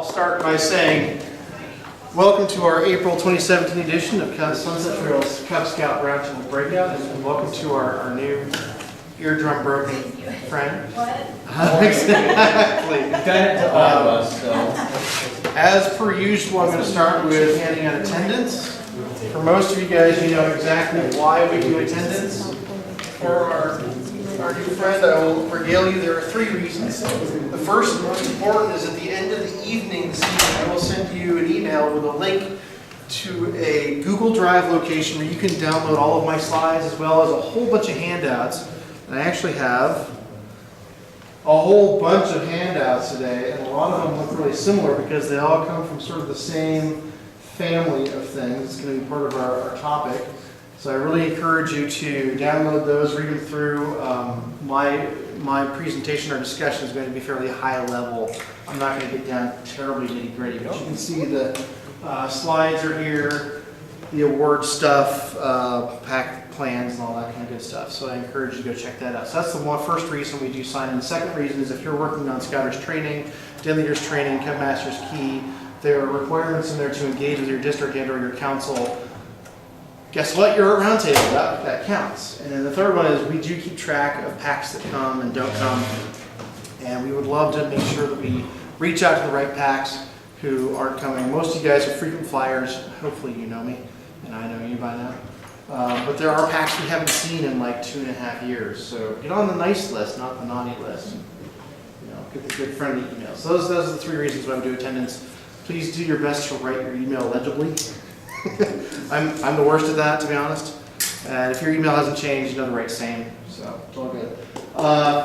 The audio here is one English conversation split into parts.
I'll start by saying welcome to our April 2017 edition of Sunset Trail's Cub Scout Roundtable Breakout, and welcome to our new eardrum broken friend. What? Exactly. You've done it to all of us, so. As per usual, I'm going to start with handing out attendance. For most of you guys, you know exactly why we do attendance. For our new friend, I will regale you. There are 3 reasons. The first and most important is at the end of the evening this evening, I will send you an email with a link to a Google Drive location where you can download all of my slides as well as a whole bunch of handouts. And I actually have a whole bunch of handouts today, and a lot of them look really similar because they all come from sort of the same family of things. It's going to be part of our topic. So I really encourage you to download those, read them through. My presentation or discussion is going to be fairly high level. I'm not going to get down terribly nitty gritty, but you can see the slides are here, the award stuff, pack plans and all that kind of good stuff. So I encourage you to go check that out. So that's the first reason we do sign in. The second reason is if you're working on Scouters training, Den Leaders training, Cub Masters Key, there are requirements in there to engage with your district and or your council. Guess what? You're at Roundtable. That counts. And then the third one is we do keep track of packs that come and don't come. And we would love to make sure that we reach out to the right packs who aren't coming. Most of you guys are frequent flyers. Hopefully you know me, and I know you by now. But there are packs we haven't seen in like 2.5 years. So get on the nice list, not the naughty list. You know, get the good friendly emails. So those are the 3 reasons why we do attendance. Please do your best to write your email legibly. I'm the worst at that, to be honest. And if your email hasn't changed, you know to write same. So it's all good.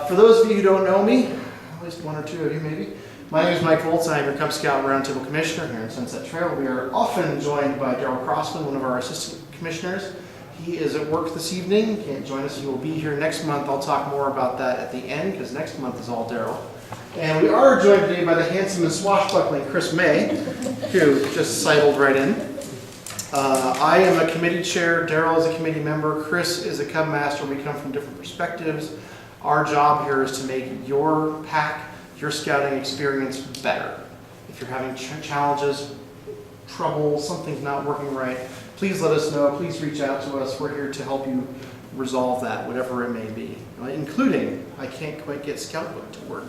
For those of you who don't know me, at least 1 or 2 of you maybe, my name is Mike Volz. I am your Cub Scout Roundtable Commissioner here in Sunset Trail. We are often joined by Daryl Crossman, one of our assistant commissioners. He is at work this evening. Can't join us. He will be here next month. I'll talk more about that at the end because next month is all Daryl. And we are joined today by the handsome and swashbuckling Chris May, who just sidled right in. I am a committee chair. Daryl is a committee member. Chris is a Cub Master. We come from different perspectives. Our job here is to make your pack, your scouting experience better. If you're having challenges, trouble, something's not working right, please let us know. Please reach out to us. We're here to help you resolve that, whatever it may be. Right? Including, I can't quite get Scoutbook to work.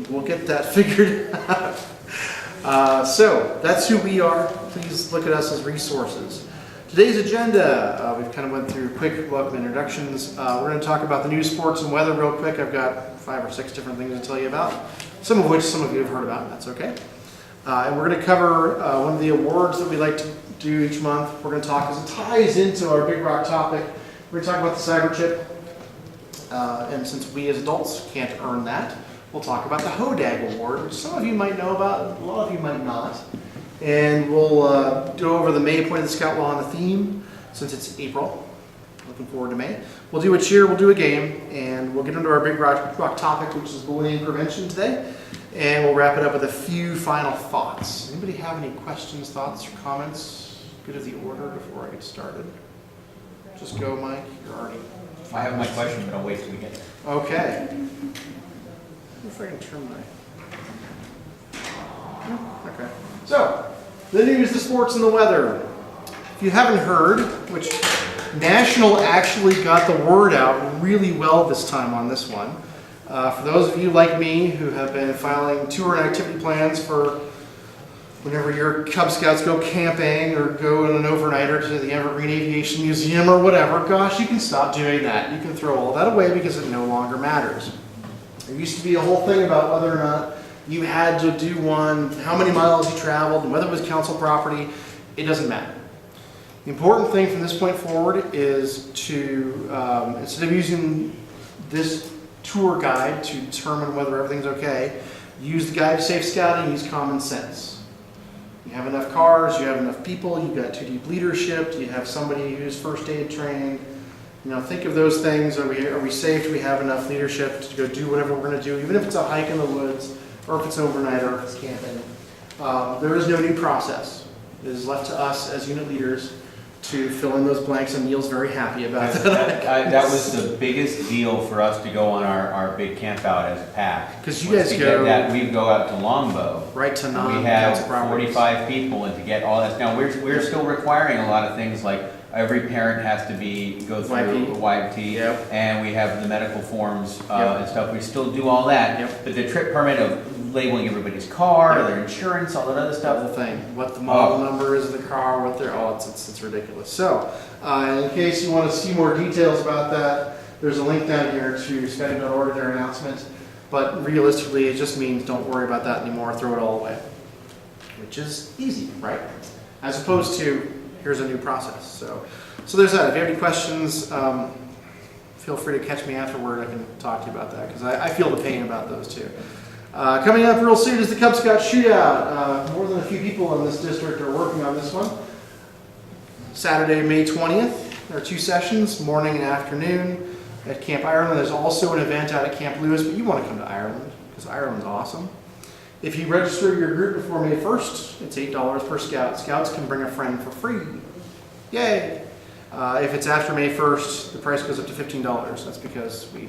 We'll get that figured out. So that's who we are. Please look at us as resources. Today's agenda, we've kind of went through quick welcome introductions. We're going to talk about the news, sports, and weather real quick. I've got 5 or 6 different things to tell you about, some of which some of you have heard about, and that's okay. And we're going to cover one of the awards that we like to do each month. We're going to talk, as it ties into our Big Rock topic, we're going to talk about the cyber chip. And since we as adults can't earn that, we'll talk about the Hodag Award, which some of you might know about, a lot of you might not. And we'll go over the May Point of the Scout Law and the theme, since it's April. Looking forward to May. We'll do a cheer, we'll do a game, and we'll get into our Big Rock topic, which is bullying prevention today. And we'll wrap it up with a few final thoughts. Anybody have any questions, thoughts, or comments? Good of the order before I get started. Just go, Mike. You're already... I have my question, but I'll wait till we get there. Okay. If I can turn my... Okay. So, the news, the sports, and the weather. If you haven't heard, which National actually got the word out really well this time on this one. For those of you like me who have been filing tour and activity plans for whenever your Cub Scouts go camping or go on an overnighter to the Evergreen Aviation Museum or whatever, gosh, you can stop doing that. You can throw all that away because it no longer matters. There used to be a whole thing about whether or not you had to do one, how many miles you traveled, and whether it was council property. It doesn't matter. The important thing from this point forward is to, instead of using this tour guide to determine whether everything's okay, use the Guide to Safe Scouting, use common sense. You have enough cars, you have enough people, you've got 2 deep leadership, you have somebody who's first aid trained. You know, think of those things. Are we safe? Do we have enough leadership to go do whatever we're going to do, even if it's a hike in the woods, or if it's overnight, or if it's camping? There is no new process. It is left to us as unit leaders to fill in those blanks, and Neil's very happy about that. That was the biggest deal for us to go on our big camp out as a pack. 'Cause you guys go- We go out to Longbow. Right to We non-council have properties. 45 people, and to get all that, now we're still requiring a lot of things, like every parent has to go through YP. a YP. Yep. And we have the medical forms Yep. and stuff, we still do all that. Yep. But the trip permit of labeling everybody's car, Yep. their insurance, all that other The stuff. whole thing, what the model Oh. number is of the car, what they're, it's ridiculous. So, in case you want to see more details about that, there's a link down here to Scotty.org, their announcement. But realistically, it just means don't worry about that anymore, throw it all away. Which is easy, right? As opposed to, here's a new process. So there's that. If you have any questions, feel free to catch me afterward. I can talk to you about that, because I feel the pain about those too. Coming up real soon is the Cub Scout Shootout. More than a few people in this district are working on this one. Saturday, May 20th. There are 2 sessions, morning and afternoon at Camp Ireland. There's also an event out at Camp Lewis, but you want to come to Ireland because Ireland's awesome. If you register your group before May 1st, it's $8 per scout. Scouts can bring a friend for free. Yay! If it's after May 1st, the price goes up to $15. That's because we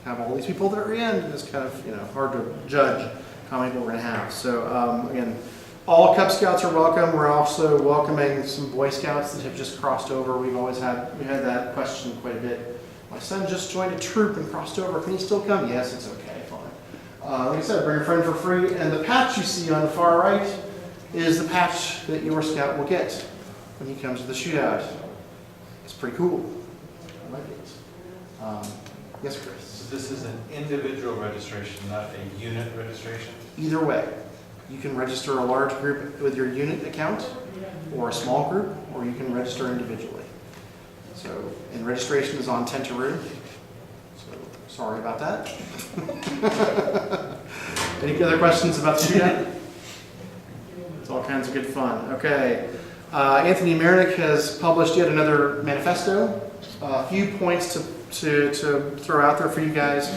have all these people at the very end, and it's kind of hard to judge how many people we're going to have. So again, all Cub Scouts are welcome. We're also welcoming some Boy Scouts that have just crossed over. We had that question quite a bit. My son just joined a troop and crossed over. Can he still come? Yes, it's okay, fine. Like I said, bring a friend for free. And the patch you see on the far right is the patch that your scout will get when he comes to the shootout. It's pretty cool. I like it. Yes, Chris? So this is an individual registration, not a unit registration? Either way. You can register a large group with your unit account, or a small group, or you can register individually. So, and registration is on Tentaroo. So, sorry about that. Any other questions about the shootout? It's all kinds of good fun. Okay. Anthony Marinick has published yet another manifesto. A few points to throw out there for you guys.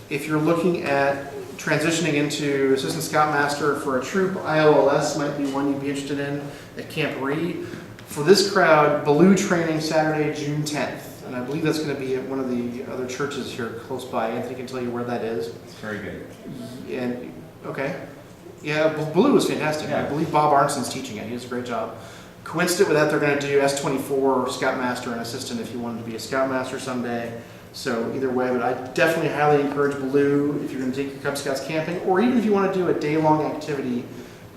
If you're looking at transitioning into Assistant Scoutmaster for a troop, IOLS might be one you'd be interested in at Camp Ree. For this crowd, Baloo training Saturday, June 10th. And I believe that's going to be at one of the other churches here close by. Anthony can tell you where that is. It's very good. And, okay. Yeah, Baloo is fantastic. Yeah. I believe Bob Arnson's teaching it. He does a great job. Coincident with that, they're going to do S24 Scoutmaster and Assistant if you wanted to be a Scoutmaster someday. So either way, but I definitely highly encourage Baloo if you're going to take your Cub Scouts camping, or even if you want to do a day-long activity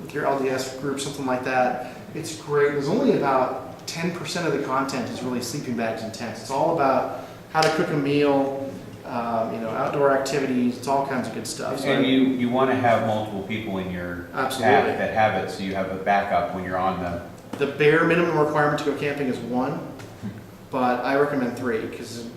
with your LDS group, something like that. It's great. There's only about 10% of the content is really sleeping bags and tents. It's all about how to cook a meal, outdoor activities. It's all kinds of good stuff. So And you want to have multiple people in your Absolutely. pack that have it, so you have a backup when you're on the. the bare minimum requirement to go camping is 1, but I recommend 3 because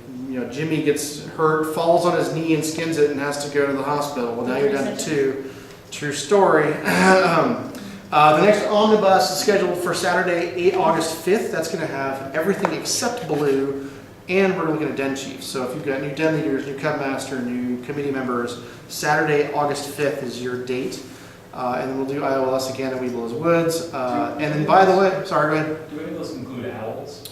Jimmy gets hurt, falls on his knee and skins it and has to go to the hospital. Well, now you're down to 2. True story. The next omnibus is scheduled for Saturday, August 5th. That's going to have everything except Baloo, and we're looking at Den Chiefs. So if you've got new Den leaders, new Cub Master, new committee members, Saturday, August 5th is your date. And then we'll do IOLS again at Weeble's Woods. And then, by the way, sorry, go ahead. Do any of those include owls?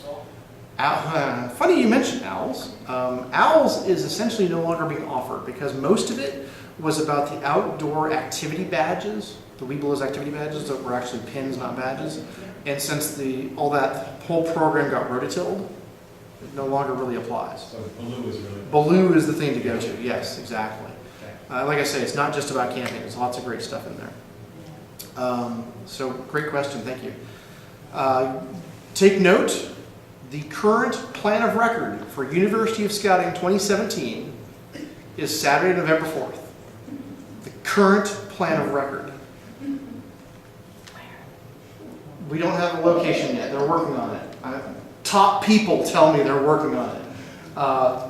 Funny you mentioned owls. Owls is essentially no longer being offered because most of it was about the outdoor activity badges, the Weeble's activity badges that were actually pins, not badges. And since all that whole program got rototilled, it no longer really applies. So Baloo is really... Baloo is the thing to go to. Yes, exactly. Like I say, it's not just about camping. There's lots of great stuff in there. So great question. Thank you. Take note. The current plan of record for University of Scouting 2017 is Saturday, November 4th. The current plan of record. We don't have a location yet. They're working on it. Top people tell me they're working on it.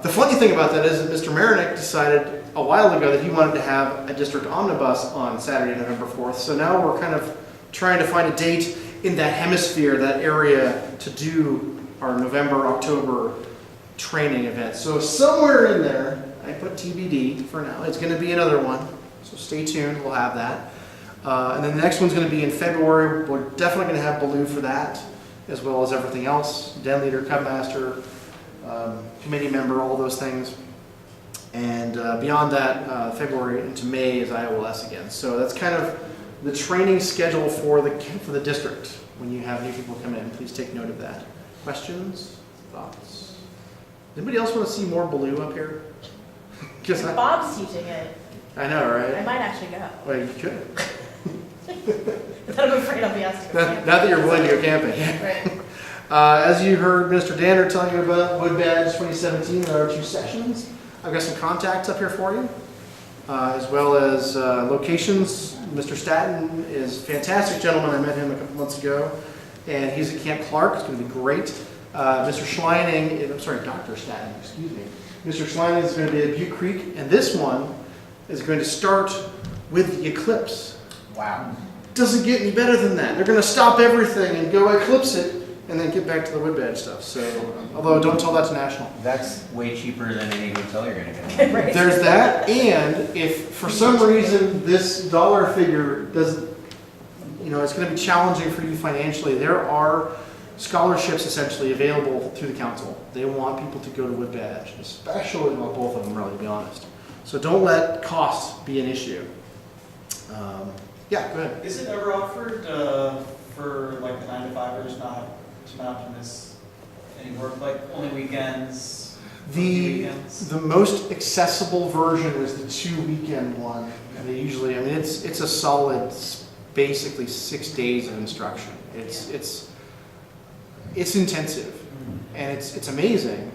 The funny thing about that is that Mr. Marinick decided a while ago that he wanted to have a district omnibus on Saturday, November 4th. So now we're kind of trying to find a date in that hemisphere, that area, to do our November, October training event. So somewhere in there, I put TBD for now. It's going to be another one. So stay tuned. We'll have that. And then the next one's going to be in February. We're definitely going to have Baloo for that. as well as everything else, den leader, cub master, committee member, all those things. And beyond that, February into May is IOLS again. So that's kind of the training schedule for the district. When you have new people come in, please take note of that. Questions? Thoughts? Anybody else want to see more blue up here? If Bob's teaching it, I know, I right? might actually go. Well, you could. But I'm afraid I'll be asked to go Not camping. that you're willing to go camping. Right. As you heard Mr. Danner telling you about Wood Badge 2017, there are 2 sessions. I've got some contacts up here for you, as well as locations. Mr. Staton is a fantastic gentleman. I met him a couple months ago, and he's at Camp Clark. It's going to be great. Mr. Schleining, I'm sorry, Dr. Staton, excuse me. Mr. Schleining is going to be at Butte Creek, and this one is going to start with the eclipse. Wow. Doesn't get any better than that. They're going to stop everything and go eclipse it, and then get back to the Wood Badge stuff. So, although don't tell that to National. That's way cheaper than any hotel you're gonna get. Right. There's that, and if for some reason this dollar figure doesn't, it's going to be challenging for you financially, there are scholarships essentially available through the council. They want people to go to Wood Badge, especially, well, both of them really, to be honest. So don't let cost be an issue. Yeah, go ahead. Is it ever offered for like the 9-to-5ers not to miss any work, like only weekends? The most accessible version is the 2-weekend one. And they usually, it's a solid, basically 6 days of instruction. It's intensive, and it's amazing.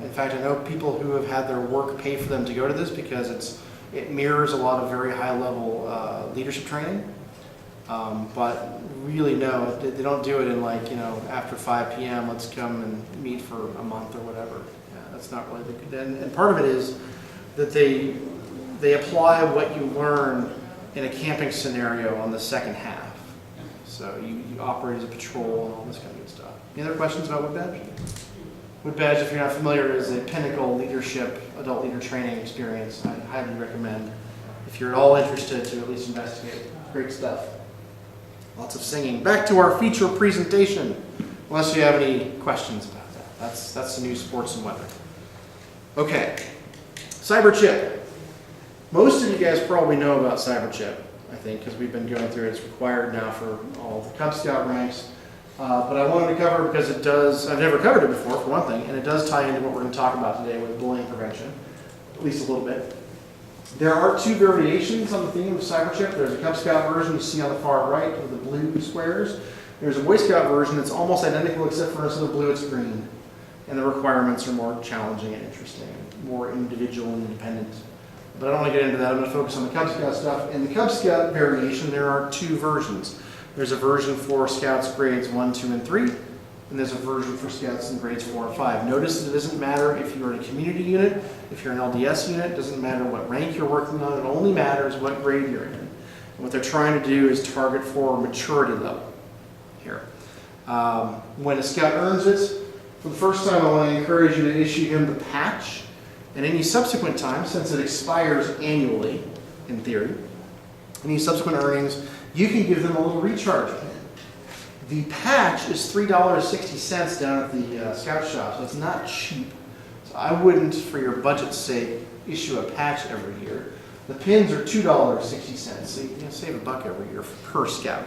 In fact, I know people who have had their work pay for them to go to this because it mirrors a lot of very high level leadership training. But really, no, they don't do it in after 5 p.m. let's come and meet for a month or whatever. Yeah, that's not really and part of it is that they apply what you learn in a camping scenario on the second half. So you operate as a patrol and all this kind of good stuff. Any other questions about Wood Badge? Wood Badge, if you're not familiar, is a pinnacle leadership, adult leader training experience. I highly recommend, if you're at all interested, to at least investigate. Great stuff. Lots of singing. Back to our feature presentation, unless you have any questions about that. That's the new sports and weather. Okay, Cyberchip. Most of you guys probably know about Cyberchip, I think, because we've been going through it. It's required now for all the Cub Scout ranks. But I wanted to cover because it does, I've never covered it before, for one thing, and it does tie into what we're going to talk about today with bullying prevention, at least a little bit. There are 2 variations on the theme of Cyberchip. There's a Cub Scout version you see on the far right with the blue squares. There's a Boy Scout version that's almost identical except for instead of blue it's green. And the requirements are more challenging and interesting, more individual and independent. But I don't want to get into that. I'm going to focus on the Cub Scout stuff. In the Cub Scout variation, there are 2 versions. There's a version for Scouts grades 1, 2, and 3. And there's a version for Scouts in grades 4 and 5. Notice that it doesn't matter if you're in a community unit, if you're an LDS unit, it doesn't matter what rank you're working on, it only matters what grade you're in. And what they're trying to do is target for maturity level here. When a Scout earns it, for the first time I want to encourage you to issue him the patch, and any subsequent time, since it expires annually, in theory, any subsequent earnings, you can give them a little recharge pin. The patch is $3.60 down at the Scout shop, so it's not cheap. So I wouldn't, for your budget's sake, issue a patch every year. The pins are $2.60, so you can save $1 every year per Scout.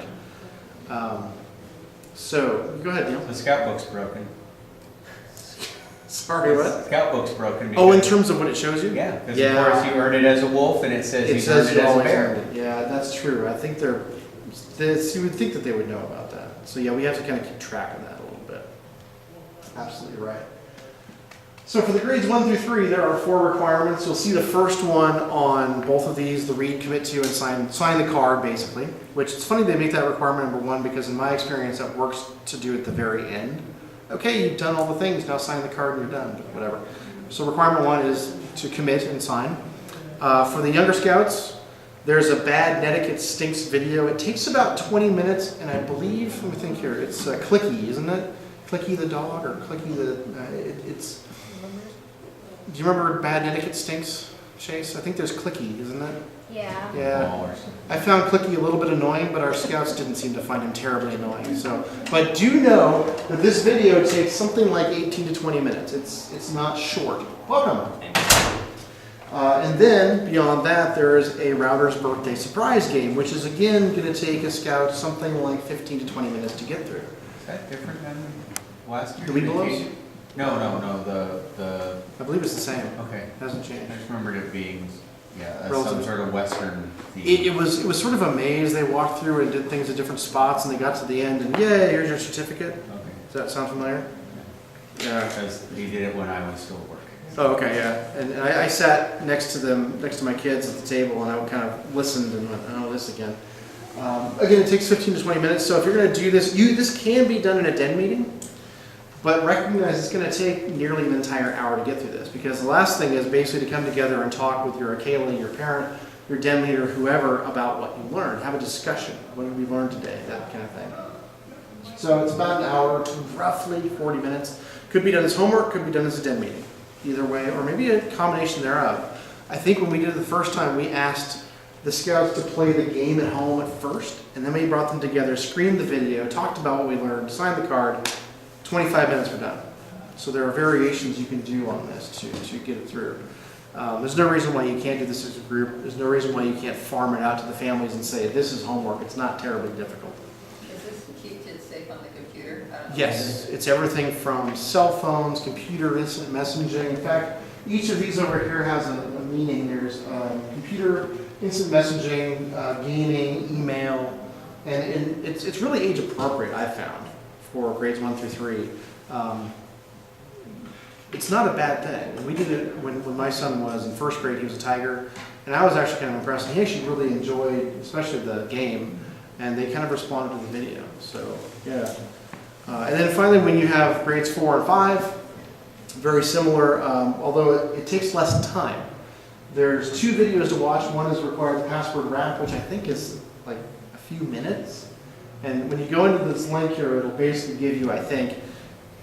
So, go ahead, Neil. The Scout book's broken. Sorry, what? The Scout book's broken. Oh, in because- terms of what it shows you? Yeah, because Yeah. of course you earned it as a wolf and it says It you says earned you it as a always bear. earned it. Yeah, that's true. I think you would think that they would know about that. So yeah, we have to kind of keep track of that a little bit. Absolutely right. So for the grades 1 through 3, there are 4 requirements. You'll see the first one on both of these, the read, commit to, and sign the card, basically. Which it's funny they make that requirement number 1 because in my experience that works to do at the very end. Okay, you've done all the things, now sign the card and you're done, but whatever. So requirement 1 is to commit and sign. For the younger Scouts, there's a Bad Netiquette Stinks video. It takes about 20 minutes, and I believe, let me think here, it's Clicky, isn't it? Clicky the dog, or Clicky the, it's... Do you remember Bad Netiquette Stinks? Chase? I think there's Clicky, isn't it? Yeah. Yeah. Wall or something. I found Clicky a little bit annoying, but our scouts didn't seem to find him terribly annoying. So, but do know that this video takes something like 18 to 20 minutes. It's not short. Welcome. And then beyond that, there is a Router's Birthday Surprise Game, which is again going to take a scout something like 15 to 20 minutes to get through. Is that different than last year? The Weebelows? No, the, I believe it's the same. okay. Hasn't changed. I just remembered it being, some Relative. sort of Western theme. It was sort of a maze. They walked through and did things at different spots, and they got to the end, and yay, here's your certificate. Okay. Does that sound familiar? Yeah. Because he did it when I was still working. Oh, okay, yeah. And I sat next to them, next to my kids at the table, and I kind of listened and went, oh, this again. Again, it takes 15 to 20 minutes, so if you're going to do this, this can be done in a den meeting, but recognize it's going to take nearly an entire hour to get through this, because the last thing is basically to come together and talk with your Akela, your parent, your den leader, whoever, about what you learned. Have a discussion. What did we learn today? That kind of thing. So it's about an hour to roughly 40 minutes. Could be done as homework, could be done as a den meeting. Either way, or maybe a combination thereof. I think when we did it the first time, we asked the scouts to play the game at home at first, and then we brought them together, screened the video, talked about what we learned, signed the card. 25 minutes we're done. So there are variations you can do on this to get it through. There's no reason why you can't do this as a group. There's no reason why you can't farm it out to the families and say, this is homework. It's not terribly difficult. Is this to keep kids safe on the computer? I don't know. Yes, it's everything from cell phones, computer, instant messaging. In fact, each of these over here has a meaning. There's computer, instant messaging, gaming, email, and it's really age appropriate, I found, for grades 1 through 3. It's not a bad thing. We did it when my son was in first grade. He was a Tiger, and I was actually kind of impressed. And he actually really enjoyed, especially the game, and they kind of responded to the video. So yeah. And then finally, when you have grades 4 and 5, very similar, although it takes less time. There's 2 videos to watch. One is required password wrap, which I think is like a few minutes. And when you go into this link here, it'll basically give you, I think,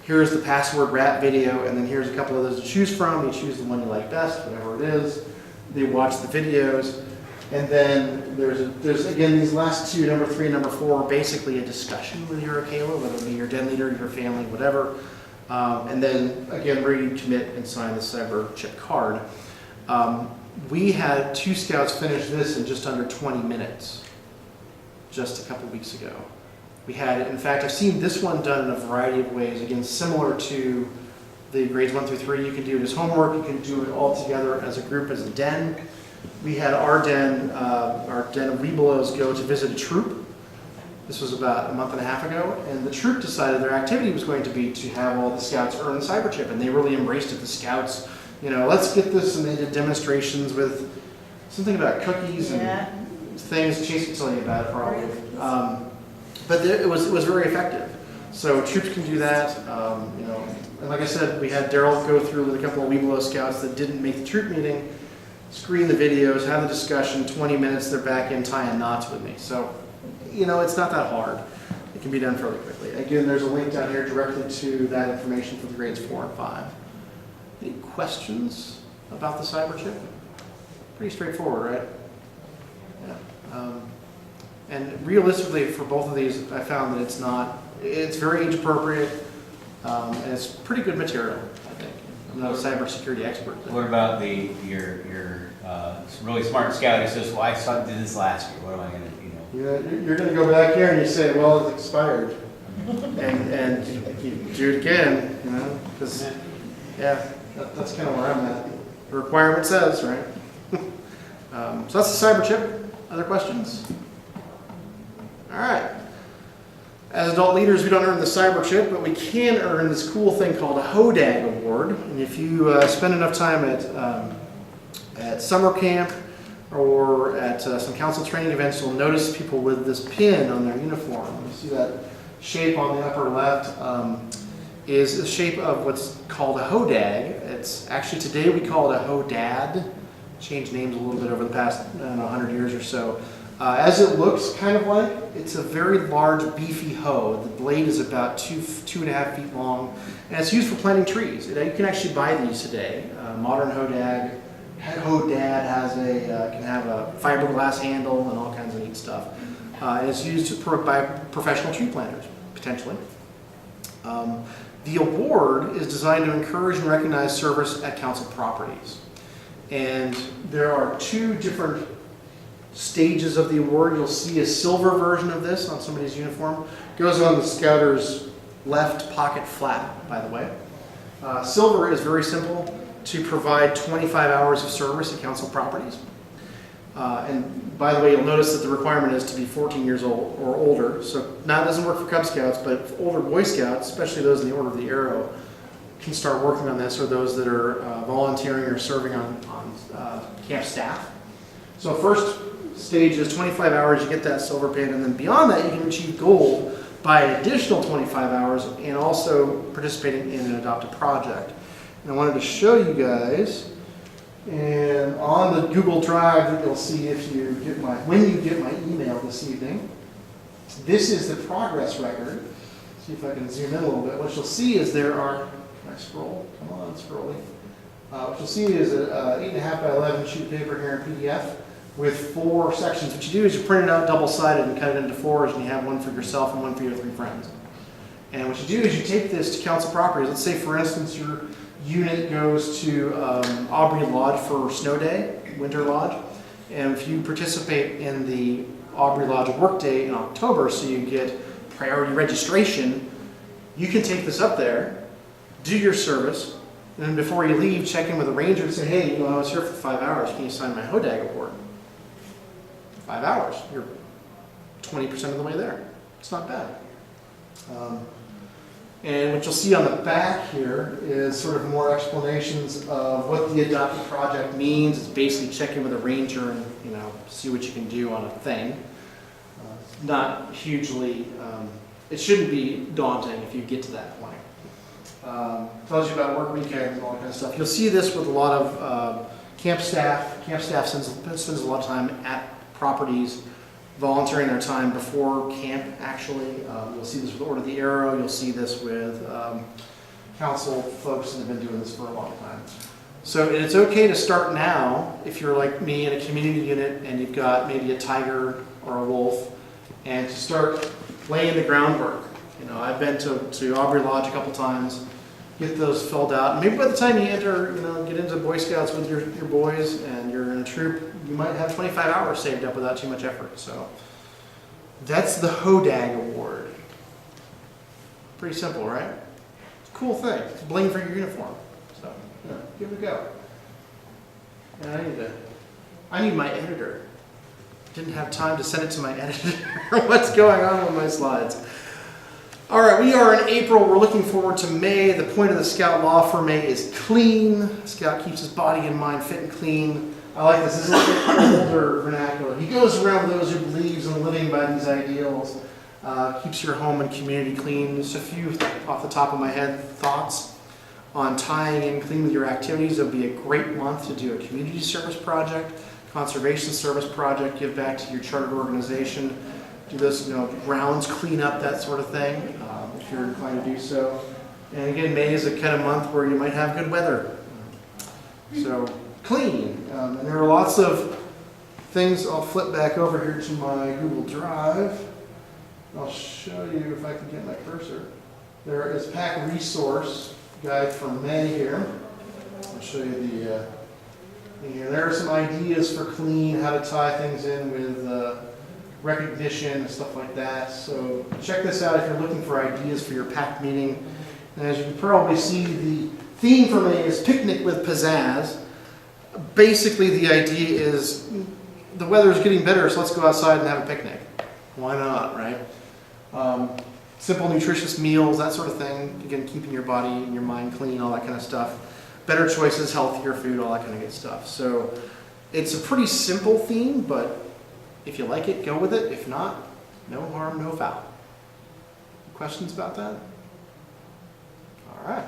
here's the password wrap video, and then here's a couple of those to choose from. You choose the one you like best, whatever it is. They watch the videos. And then there's again, these last 2, number 3 and number 4, basically a discussion with your Akela, whether it be your den leader, your family, whatever. And then, again, where you commit and sign the cyber chip card. We had 2 scouts finish this in just under 20 minutes, just a couple weeks ago. We had, in fact, I've seen this one done in a variety of ways, again, similar to the grades 1 through 3. You can do it as homework, you can do it all together as a group, as a den. We had our den of Weebelows go to visit a troop. This was about a month and a half ago, and the troop decided their activity was going to be to have all the scouts earn the cyber chip, and they really embraced it. The scouts, let's get this, and they did demonstrations with something about cookies and things. Chase can tell you about it probably. But it was very effective. So troops can do that. And like I said, we had Daryl go through with a couple of Weebelow scouts that didn't make the troop meeting, screen the videos, have the discussion, 20 minutes, they're back in tying knots with me. So, it's not that hard. It can be done fairly quickly. Again, there's a link down here directly to that information for the grades 4 and 5. Any questions about the cyber chip? Pretty straightforward, right? Yeah. And realistically, for both of these, I found that it's very age appropriate, and it's pretty good material, I think. I'm not a cybersecurity expert. What about your really smart scout who says, well, I did this last year, what am I going to, You're going to go back here and you say, well, it's expired. and you do it again, because, that's kind of where I'm at. The requirement says, right? So that's the cyber chip. Other questions? All right. As adult leaders, we don't earn the cyber chip, but we can earn this cool thing called a Hodag award. And if you spend enough time at summer camp or at some council training events, you'll notice people with this pin on their uniform. You see that shape on the upper left is the shape of what's called a Hodag. It's actually, today we call it a Hodad. Changed names a little bit over the past 100 years or so. As it looks kind of like, it's a very large, beefy hoe. The blade is about 2.5 feet long, and it's used for planting trees. You can actually buy these today. Modern Hodag Hodag has can have a fiberglass handle and all kinds of neat stuff. And it's used by professional tree planters, potentially. The award is designed to encourage and recognize service at council properties. And there are 2 different stages of the award. You'll see a silver version of this on somebody's uniform. It goes on the scouter's left pocket flap, by the way. Silver is very simple, to provide 25 hours of service at council properties. And by the way, you'll notice that the requirement is to be 14 years old or older. So now it doesn't work for Cub Scouts, but older Boy Scouts, especially those in the Order of the Arrow, can start working on this, or those that are volunteering or serving on camp staff. So first stage is 25 hours, you get that silver pin, and then beyond that you can achieve gold by an additional 25 hours and also participating in an adopted project. And I wanted to show you guys, and on the Google Drive that you'll see if you get when you get my email this evening, this is the progress record. See if I can zoom in a little bit. What you'll see is there are, can I scroll? Come on, scrolling. What you'll see is an 8.5 by 11 sheet of paper here in PDF with 4 sections. What you do is you print it out double-sided and cut it into 4s, and you have one for yourself and one for your 3 friends. And what you do is you take this to council properties. Let's say, for instance, your unit goes to Aubrey Lodge for snow day, winter lodge. And if you participate in the Aubrey Lodge work day in October, so you get priority registration, you can take this up there, do your service, and then before you leave, check in with the ranger and say, hey, I was here for 5 hours. Can you sign my Hodag award? 5 hours. You're 20% of the way there. It's not bad. And what you'll see on the back here is sort of more explanations of what the adopted project means. It's basically checking with a ranger and see what you can do on a thing. Not hugely, it shouldn't be daunting if you get to that point. Tells you about work weekends and all that kind of stuff. You'll see this with a lot of camp staff. Camp staff spends a lot of time at properties, volunteering their time before camp, actually. You'll see this with Order of the Arrow. You'll see this with council folks that have been doing this for a long time. So it's okay to start now if you're like me in a community unit and you've got maybe a tiger or a wolf, and to start laying the groundwork. I've been to Aubrey Lodge a couple times, get those filled out. And maybe by the time you enter, get into Boy Scouts with your boys and you're in a troop, you might have 25 hours saved up without too much effort. So that's the Hodag Award. Pretty simple, right? It's a cool thing. It's bling for your uniform. So give it a go. And I need my editor. Didn't have time to send it to my editor. What's going on with my slides? All right, we are in April. We're looking forward to May. The point of the Scout Law for May is clean. The Scout keeps his body and mind fit and clean. I like this. This is a little older vernacular. He goes around with those who believes in living by these ideals. Keeps your home and community clean. Just a few off the top of my head thoughts on tying in clean with your activities. It would be a great month to do a community service project, conservation service project, give back to your chartered organization, do this, grounds cleanup, that sort of thing, if you're inclined to do so. And again, May is a kind of month where you might have good weather. So clean. And there are lots of things. I'll flip back over here to my Google Drive. I'll show you if I can get my cursor. There is Pack Resource Guide for May here. I'll show you the thing here. There are some ideas for clean, how to tie things in with recognition and stuff like that. So check this out if you're looking for ideas for your pack meeting. And as you can probably see, the theme for May is Picnic with Pizzazz. Basically, the idea is the weather is getting better, so let's go outside and have a picnic. Why not, right? Simple, nutritious meals, that sort of thing. Again, keeping your body and your mind clean, all that kind of stuff. Better choices, healthier food, all that kind of good stuff. So it's a pretty simple theme, but if you like it, go with it. If not, no harm, no foul. Questions about that? All right.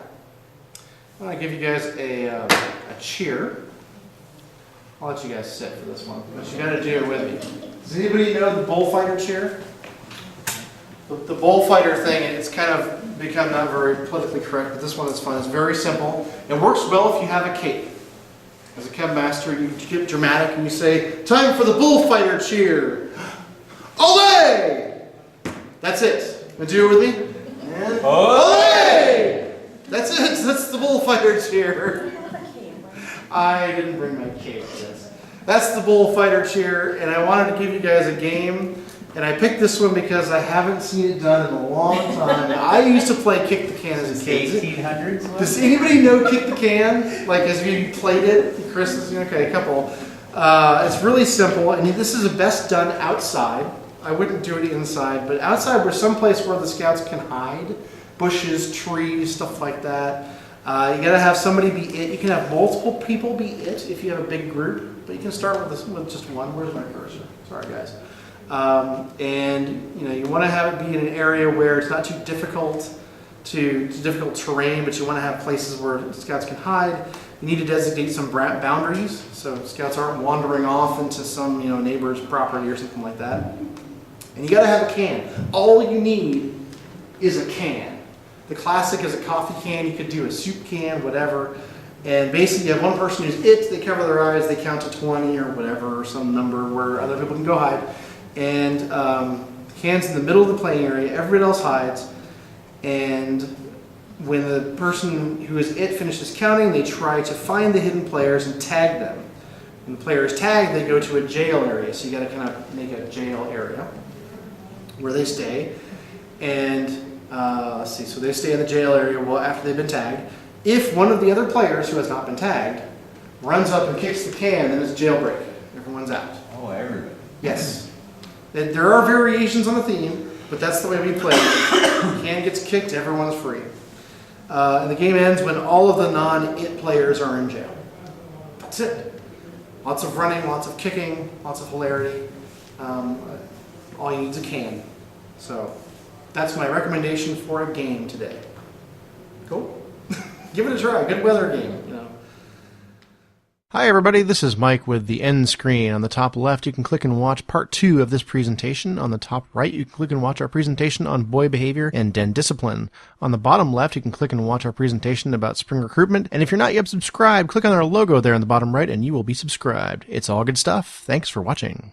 I want to give you guys a cheer. I'll let you guys sit for this one, but you got to do it with me. Does anybody know the bullfighter cheer? The bullfighter thing, it's kind of become not very politically correct, but this one is fun. It's very simple. It works well if you have a cape. As a chem master, you get dramatic and you say, time for the bullfighter cheer. Olé! That's it. Want to do it with me? And Olé! That's it. That's the bullfighter cheer. I didn't bring my cape. Yes. That's the bullfighter cheer, and I wanted to give you guys a game. And I picked this one because I haven't seen it done in a long time. I used to play kick the can as a kid. 1800s? Does anybody know kick the can? Like, has you played it? Chris is okay. A couple. It's really simple, and this is best done outside. I wouldn't do it inside, but outside, where someplace where the scouts can hide, bushes, trees, stuff like that. You gotta have somebody be it. You can have multiple people be it if you have a big group, but you can start with just one. Where's my cursor? Sorry, guys. And you want to have it be in an area where it's not too difficult difficult terrain, but you want to have places where scouts can hide. You need to designate some boundaries so scouts aren't wandering off into some neighbor's property or something like that. And you got to have a can. All you need is a can. The classic is a coffee can. You could do a soup can, whatever. And basically, you have one person who's it. They cover their eyes. They count to 20 or whatever, or some number where other people can go hide. And the can's in the middle of the playing area. Everybody else hides. And when the person who is it finishes counting, they try to find the hidden players and tag them. When the player is tagged, they go to a jail area. So you got to kind of make a jail area where they stay. And let's see. So they stay in the jail area after they've been tagged. If one of the other players who has not been tagged runs up and kicks the can, then it's jailbreak. Everyone's out. Oh, everybody. Yes. There are variations on the theme, but that's the way we play it. The can gets kicked, everyone's free. And the game ends when all of the non-it players are in jail. That's it. Lots of running, lots of kicking, lots of hilarity. All you need is a can. So that's my recommendation for a game today. Cool? Give it a try. Good weather game, Hi everybody, this is Mike with the end screen. On the top left, you can click and watch part 2 of this presentation. On the top right, you can click and watch our presentation on boy behavior and den discipline. On the bottom left, you can click and watch our presentation about spring recruitment. And if you're not yet subscribed, click on our logo there on the bottom right and you will be subscribed. It's all good stuff. Thanks for watching.